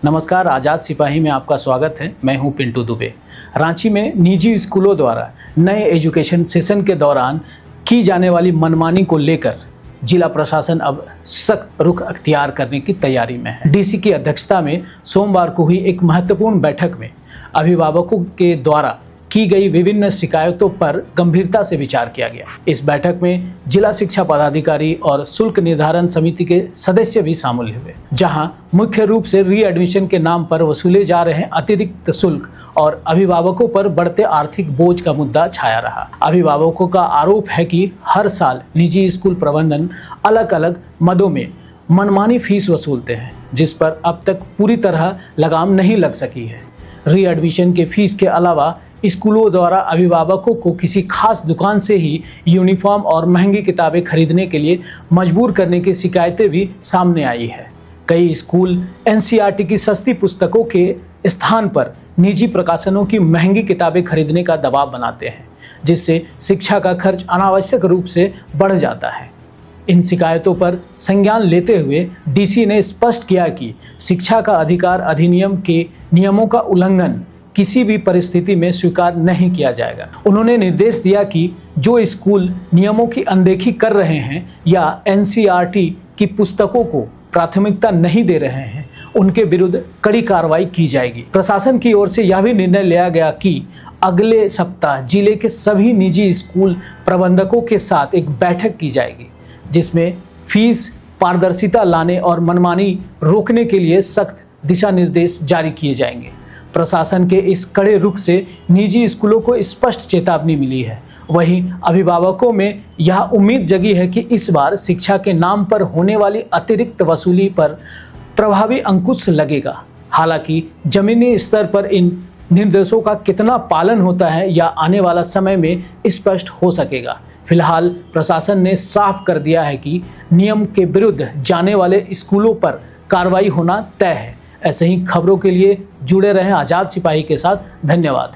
नमस्कार, आज़ाद सिपाही में आपका स्वागत है। मैं हूं पिंटू दुबे। रांची में निजी स्कूलों द्वारा नए एजुकेशन सेशन के दौरान की जाने वाली मनमानी को लेकर जिला प्रशासन अब सख्त रुख अख्तियार करने की तैयारी में है। डीसी की अध्यक्षता में सोमवार को हुई एक महत्वपूर्ण बैठक में अभिभावकों के द्वारा की गई विभिन्न शिकायतों पर गंभीरता से विचार किया गया। इस बैठक में जिला शिक्षा पदाधिकारी और शुल्क निर्धारण समिति के सदस्य भी शामिल हुए, जहां मुख्य रूप से री एडमिशन के नाम पर वसूले जा रहे अतिरिक्त शुल्क और अभिभावकों पर बढ़ते आर्थिक बोझ का मुद्दा छाया रहा। अभिभावकों का आरोप है कि हर साल निजी स्कूल प्रबंधन अलग अलग मदों में मनमानी फीस वसूलते हैं, जिस पर अब तक पूरी तरह लगाम नहीं लग सकी है। री एडमिशन के फीस के अलावा स्कूलों द्वारा अभिभावकों को किसी खास दुकान से ही यूनिफॉर्म और महंगी किताबें खरीदने के लिए मजबूर करने की शिकायतें भी सामने आई है। कई स्कूल एनसीईआरटी की सस्ती पुस्तकों के स्थान पर निजी प्रकाशनों की महंगी किताबें खरीदने का दबाव बनाते हैं, जिससे शिक्षा का खर्च अनावश्यक रूप से बढ़ जाता है। इन शिकायतों पर संज्ञान लेते हुए डीसी ने स्पष्ट किया कि शिक्षा का अधिकार अधिनियम के नियमों का उल्लंघन किसी भी परिस्थिति में स्वीकार नहीं किया जाएगा। उन्होंने निर्देश दिया कि जो स्कूल नियमों की अनदेखी कर रहे हैं या एनसीईआरटी की पुस्तकों को प्राथमिकता नहीं दे रहे हैं, उनके विरुद्ध कड़ी कार्रवाई की जाएगी। प्रशासन की ओर से यह भी निर्णय लिया गया कि अगले सप्ताह जिले के सभी निजी स्कूल प्रबंधकों के साथ एक बैठक की जाएगी, जिसमें फीस पारदर्शिता लाने और मनमानी रोकने के लिए सख्त दिशा निर्देश जारी किए जाएंगे। प्रशासन के इस कड़े रुख से निजी स्कूलों को स्पष्ट चेतावनी मिली है। वहीं अभिभावकों में यह उम्मीद जगी है कि इस बार शिक्षा के नाम पर होने वाली अतिरिक्त वसूली पर प्रभावी अंकुश लगेगा। हालांकि जमीनी स्तर पर इन निर्देशों का कितना पालन होता है या आने वाला समय में स्पष्ट हो सकेगा। फिलहाल प्रशासन ने साफ कर दिया है कि नियम के विरुद्ध जाने वाले स्कूलों पर कार्रवाई होना तय है। ऐसे ही खबरों के लिए जुड़े रहें आज़ाद सिपाही के साथ। धन्यवाद।